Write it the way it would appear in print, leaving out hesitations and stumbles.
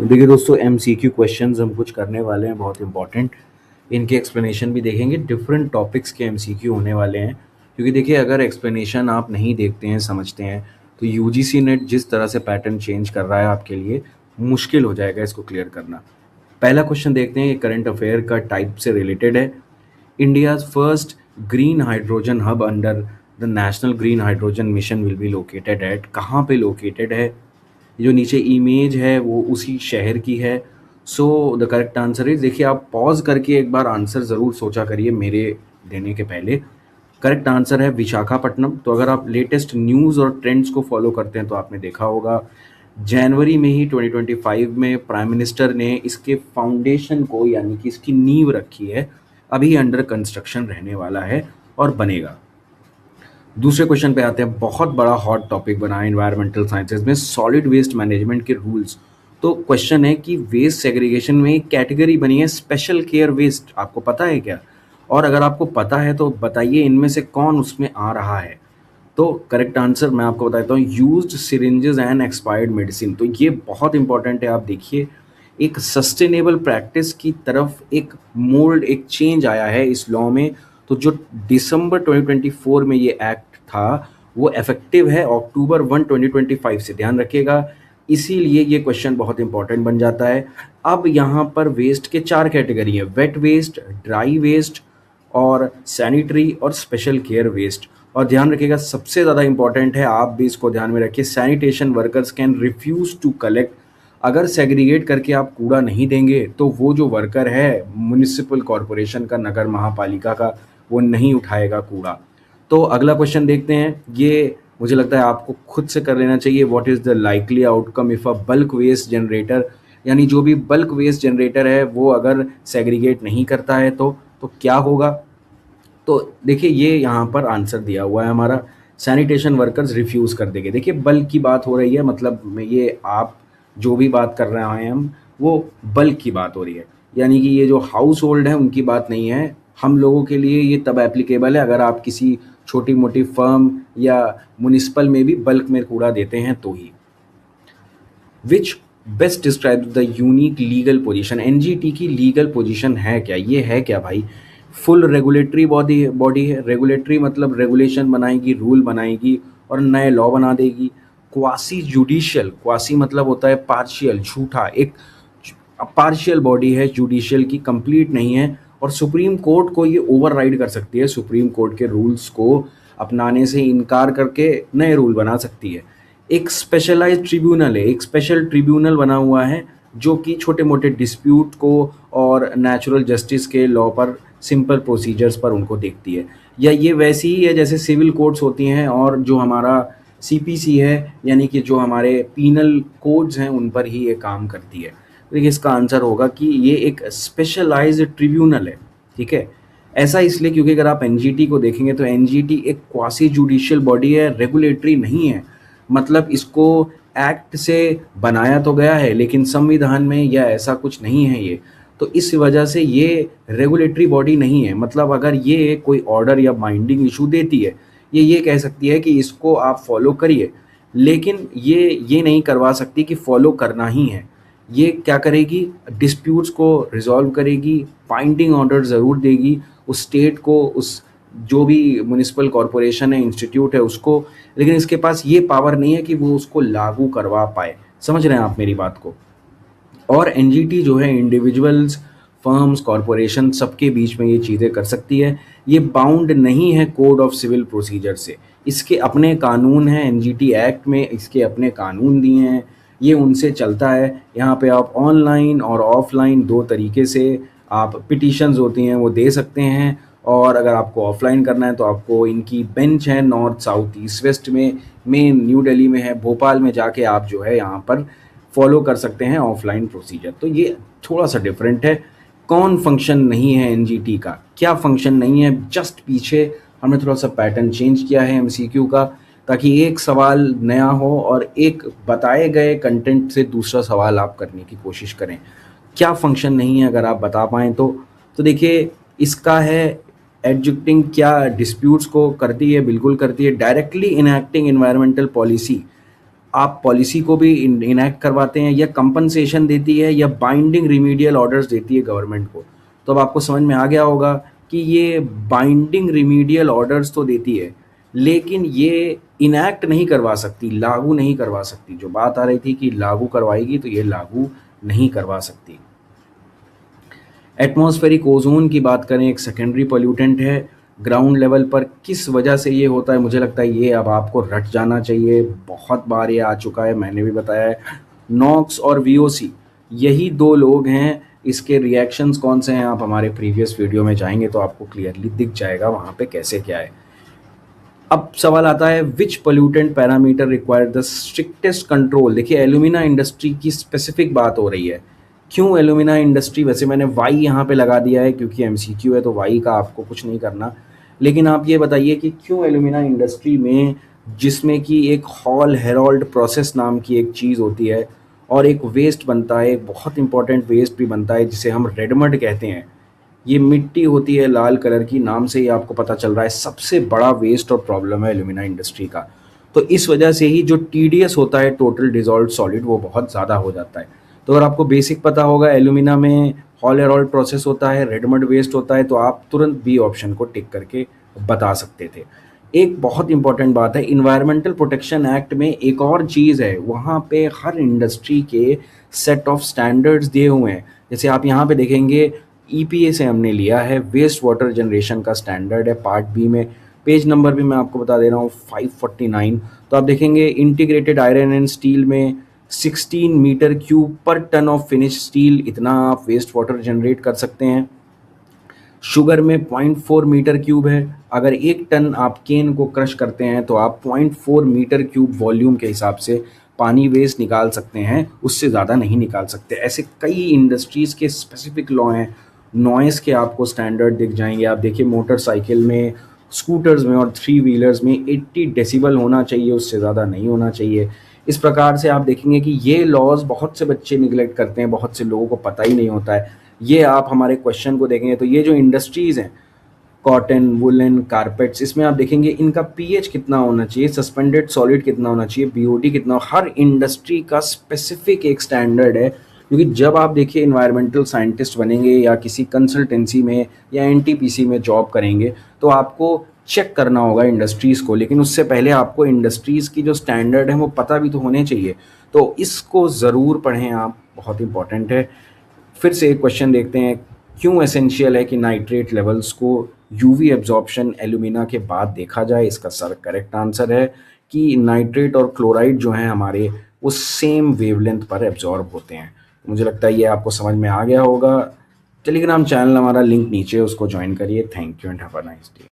देखिए दोस्तों, MCQ questions हम कुछ करने वाले हैं बहुत इंपॉर्टेंट। इनके एक्सप्लेनेशन भी देखेंगे। डिफरेंट टॉपिक्स के एमसीक्यू होने वाले हैं, क्योंकि देखिए अगर एक्सप्लेनेशन आप नहीं देखते हैं, समझते हैं, तो यूजीसी नेट जिस तरह से पैटर्न चेंज कर रहा है आपके लिए मुश्किल हो जाएगा इसको क्लियर करना। पहला क्वेश्चन देखते हैं, ये करंट अफेयर का टाइप से रिलेटेड है। India's first green hydrogen hub under the national green hydrogen mission will be located at. कहाँ पे लोकेटेड है? जो नीचे इमेज है वो उसी शहर की है। So the correct answer is, देखिए आप पॉज करके एक बार आंसर ज़रूर सोचा करिए मेरे देने के पहले। करेक्ट आंसर है विशाखापट्टनम। तो अगर आप लेटेस्ट न्यूज़ और ट्रेंड्स को फॉलो करते हैं तो आपने देखा होगा जनवरी में ही 2025 में प्राइम मिनिस्टर ने इसके फाउंडेशन को, यानी कि इसकी नींव रखी है। अभी अंडर कंस्ट्रक्शन रहने वाला है और बनेगा। दूसरे क्वेश्चन पे आते हैं। बहुत बड़ा हॉट टॉपिक बना है एनवायरमेंटल साइंसेज में सॉलिड वेस्ट मैनेजमेंट के रूल्स। तो क्वेश्चन है कि वेस्ट सेग्रीगेशन में एक कैटेगरी बनी है स्पेशल केयर वेस्ट, आपको पता है क्या? और अगर आपको पता है तो बताइए इनमें से कौन उसमें आ रहा है। तो करेक्ट आंसर मैं आपको बताता हूँ, used syringes and expired medicine. तो ये बहुत इंपॉर्टेंट है। आप देखिए एक सस्टेनेबल प्रैक्टिस की तरफ एक मोल्ड, एक चेंज आया है इस लॉ में। तो जो दिसंबर 2024 में ये एक्ट था वो इफेक्टिव है अक्टूबर 1 2025 से, ध्यान रखिएगा। इसीलिए ये क्वेश्चन बहुत इंपॉर्टेंट बन जाता है। अब यहाँ पर वेस्ट के 4 कैटेगरी हैं, वेट वेस्ट, ड्राई वेस्ट और सैनिटरी और स्पेशल केयर वेस्ट। और ध्यान रखिएगा सबसे ज़्यादा इंपॉर्टेंट है, आप भी इसको ध्यान में रखिए, sanitation workers can refuse to collect. अगर सेग्रीगेट करके आप कूड़ा नहीं देंगे तो वो जो वर्कर है म्युनिसिपल कॉरपोरेशन का, नगर महापालिका का, वो नहीं उठाएगा कूड़ा। तो अगला क्वेश्चन देखते हैं। ये मुझे लगता है आपको खुद से कर लेना चाहिए। What is the likely outcome if a bulk waste generator, यानी जो भी बल्क वेस्ट जनरेटर है वो अगर सेग्रीगेट नहीं करता है तो क्या होगा? तो देखिए ये यहाँ पर आंसर दिया हुआ है हमारा, सैनिटेशन वर्कर्स रिफ्यूज़ कर देंगे। देखिए बल्क की बात हो रही है, मतलब ये आप जो भी बात कर रहे हैं हम, वो बल्क की बात हो रही है, यानी कि ये जो हाउस होल्ड है उनकी बात नहीं है। हम लोगों के लिए ये तब एप्लीकेबल है अगर आप किसी छोटी मोटी फर्म या म्युनिसिपल में भी बल्क में कूड़ा देते हैं तो ही। Which best describe the unique legal position. NGT की लीगल पोजीशन है क्या? ये है क्या भाई? फुल रेगुलेटरी बॉडी है। रेगुलेटरी मतलब रेगुलेशन बनाएगी, रूल बनाएगी और नए लॉ बना देगी। क्वासी जुडिशियल, क्वासी मतलब होता है पार्शियल, झूठा, एक पार्शियल बॉडी है, जुडिशियल की, कंप्लीट नहीं है। और सुप्रीम कोर्ट को ये ओवरराइड कर सकती है, सुप्रीम कोर्ट के रूल्स को अपनाने से इनकार करके नए रूल बना सकती है। एक स्पेशलाइज्ड ट्रिब्यूनल है, एक स्पेशल ट्रिब्यूनल बना हुआ है जो कि छोटे मोटे डिस्प्यूट को और नेचुरल जस्टिस के लॉ पर, सिंपल प्रोसीजर्स पर उनको देखती है। या ये वैसी ही है जैसे सिविल कोर्ट्स होती हैं और जो हमारा सीपीसी है, यानी कि जो हमारे पीनल कोड्स हैं उन पर ही ये काम करती है। देखिए इसका आंसर होगा कि ये एक स्पेशलाइज्ड ट्रिब्यूनल है। ठीक है, ऐसा इसलिए क्योंकि अगर आप एनजीटी को देखेंगे तो एनजीटी एक क्वासी जुडिशियल बॉडी है, रेगुलेटरी नहीं है। मतलब इसको एक्ट से बनाया तो गया है लेकिन संविधान में या ऐसा कुछ नहीं है ये। तो इस वजह से ये रेगुलेटरी बॉडी नहीं है। मतलब अगर ये कोई ऑर्डर या बाइंडिंग इशू देती है, ये कह सकती है कि इसको आप फॉलो करिए, लेकिन ये नहीं करवा सकती कि फॉलो करना ही है। ये क्या करेगी? डिस्प्यूट्स को रिजॉल्व करेगी, बाइंडिंग ऑर्डर ज़रूर देगी उस स्टेट को, उस जो भी म्युनिसिपल कॉरपोरेशन है, इंस्टीट्यूट है उसको, लेकिन इसके पास ये पावर नहीं है कि वो उसको लागू करवा पाए। समझ रहे हैं आप मेरी बात को? और एनजीटी जो है इंडिविजुअल्स, फर्म्स, कॉरपोरेशन सबके बीच में ये चीज़ें कर सकती है। ये बाउंड नहीं है कोड ऑफ सिविल प्रोसीजर से। इसके अपने कानून हैं, एनजीटी एक्ट में इसके अपने कानून दिए हैं, ये उनसे चलता है। यहाँ पे आप ऑनलाइन और ऑफलाइन दो तरीके से आप पिटिशंस होती हैं वो दे सकते हैं। और अगर आपको ऑफलाइन करना है तो आपको इनकी बेंच है नॉर्थ, साउथ, ईस्ट, वेस्ट में, मेन न्यू दिल्ली में है, भोपाल में जाके आप जो है यहाँ पर फॉलो कर सकते हैं ऑफलाइन प्रोसीजर। तो ये थोड़ा सा डिफरेंट है। कौन फंक्शन नहीं है एनजीटी का? क्या फंक्शन नहीं है? जस्ट पीछे हमने थोड़ा सा पैटर्न चेंज किया है एमसीक्यू का, ताकि एक सवाल नया हो और एक बताए गए कंटेंट से दूसरा सवाल आप करने की कोशिश करें। क्या फंक्शन नहीं है अगर आप बता पाएँ तो देखिए इसका है एडजुक्टिंग। क्या डिस्प्यूट्स को करती है? बिल्कुल करती है। डायरेक्टली इनएक्टिंग एनवायरमेंटल पॉलिसी, आप पॉलिसी को भी इनैक्ट करवाते हैं, या कंपनसेशन देती है, या बाइंडिंग रिमीडियल ऑर्डर्स देती है गवर्नमेंट को। तो अब आपको समझ में आ गया होगा कि ये बाइंडिंग रिमीडियल ऑर्डर्स तो देती है, लेकिन ये इनैक्ट नहीं करवा सकती, लागू नहीं करवा सकती। जो बात आ रही थी कि लागू करवाएगी, तो ये लागू नहीं करवा सकती। एटमॉस्फेरिक ओजोन की बात करें, एक सेकेंडरी पोल्यूटेंट है। ग्राउंड लेवल पर किस वजह से ये होता है, मुझे लगता है ये अब आपको रट जाना चाहिए, बहुत बार ये आ चुका है, मैंने भी बताया है। नॉक्स और वीओसी, यही दो लोग हैं। इसके रिएक्शंस कौन से हैं, आप हमारे प्रीवियस वीडियो में जाएंगे तो आपको क्लियरली दिख जाएगा वहाँ पे कैसे क्या है। अब सवाल आता है, which pollutant parameter require the strictest control. देखिए, एल्यूमिना इंडस्ट्री की स्पेसिफिक बात हो रही है। क्यों एल्यूमिना इंडस्ट्री, वैसे मैंने वाई यहाँ पे लगा दिया है क्योंकि एमसीक्यू है, तो वाई का आपको कुछ नहीं करना। लेकिन आप ये बताइए कि क्यों एल्यूमिना इंडस्ट्री में, जिसमें कि एक हॉल हेरोल्ड प्रोसेस नाम की एक चीज़ होती है, और एक वेस्ट बनता है, एक बहुत इंपॉर्टेंट वेस्ट भी बनता है जिसे हम रेड मड कहते हैं। ये मिट्टी होती है लाल कलर की, नाम से ही आपको पता चल रहा है, सबसे बड़ा वेस्ट और प्रॉब्लम है एल्यूमिना इंडस्ट्री का। तो इस वजह से ही जो टीडीएस होता है, टोटल डिजॉल्व्ड सॉलिड, वो बहुत ज़्यादा हो जाता है। तो अगर आपको बेसिक पता होगा, एल्यूमिना में हॉल हेरोल्ड प्रोसेस होता है, रेड मड वेस्ट होता है, तो आप तुरंत बी ऑप्शन को टिक करके बता सकते थे। एक बहुत इंपॉर्टेंट बात है, इन्वायरमेंटल प्रोटेक्शन एक्ट में एक और चीज़ है, वहाँ पे हर इंडस्ट्री के सेट ऑफ स्टैंडर्ड्स दिए हुए हैं। जैसे आप यहाँ पे देखेंगे, ईपीए से हमने लिया है, वेस्ट वाटर जनरेशन का स्टैंडर्ड है, पार्ट बी में। पेज नंबर भी मैं आपको बता दे रहा हूँ, 549। तो आप देखेंगे इंटीग्रेटेड आयरन एंड स्टील में 16 मीटर क्यूब पर टन ऑफ फिनिश स्टील, इतना आप वेस्ट वाटर जनरेट कर सकते हैं। शुगर में 0.4 मीटर क्यूब है। अगर 1 टन आप केन को क्रश करते हैं तो आप 0.4 मीटर क्यूब वॉल्यूम के हिसाब से पानी वेस्ट निकाल सकते हैं, उससे ज़्यादा नहीं निकाल सकते। ऐसे कई इंडस्ट्रीज़ के स्पेसिफिक लॉ हैं। नॉइज़ के आपको स्टैंडर्ड दिख जाएंगे। आप देखिए, मोटरसाइकिल में, स्कूटर्स में और 3 व्हीलर्स में 80 डेसिबल होना चाहिए, उससे ज़्यादा नहीं होना चाहिए। इस प्रकार से आप देखेंगे कि ये लॉज बहुत से बच्चे निगलेक्ट करते हैं, बहुत से लोगों को पता ही नहीं होता है। ये आप हमारे क्वेश्चन को देखेंगे तो ये जो इंडस्ट्रीज़ हैं, कॉटन, वुलन, कारपेट्स, इसमें आप देखेंगे इनका पीएच कितना होना चाहिए, सस्पेंडेड सॉलिड कितना होना चाहिए, बीओडी कितना। हर इंडस्ट्री का स्पेसिफिक एक स्टैंडर्ड है, क्योंकि जब आप देखिए इन्वायरमेंटल साइंटिस्ट बनेंगे या किसी कंसल्टेंसी में या एनटीपीसी में जॉब करेंगे, तो आपको चेक करना होगा इंडस्ट्रीज़ को, लेकिन उससे पहले आपको इंडस्ट्रीज़ की जो स्टैंडर्ड है वो पता भी तो होने चाहिए। तो इसको ज़रूर पढ़ें आप, बहुत इंपॉर्टेंट है। फिर से एक क्वेश्चन देखते हैं, क्यों एसेंशियल है कि नाइट्रेट लेवल्स को यूवी एब्जॉर्प्शन एल्यूमिना के बाद देखा जाए। इसका सर करेक्ट आंसर है कि नाइट्रेट और क्लोराइड जो हैं हमारे, वो सेम वेवलेंथ पर एब्जॉर्ब होते हैं। मुझे लगता है ये आपको समझ में आ गया होगा। टेलीग्राम चैनल हमारा लिंक नीचे है, उसको ज्वाइन करिए। Thank you and have a nice day.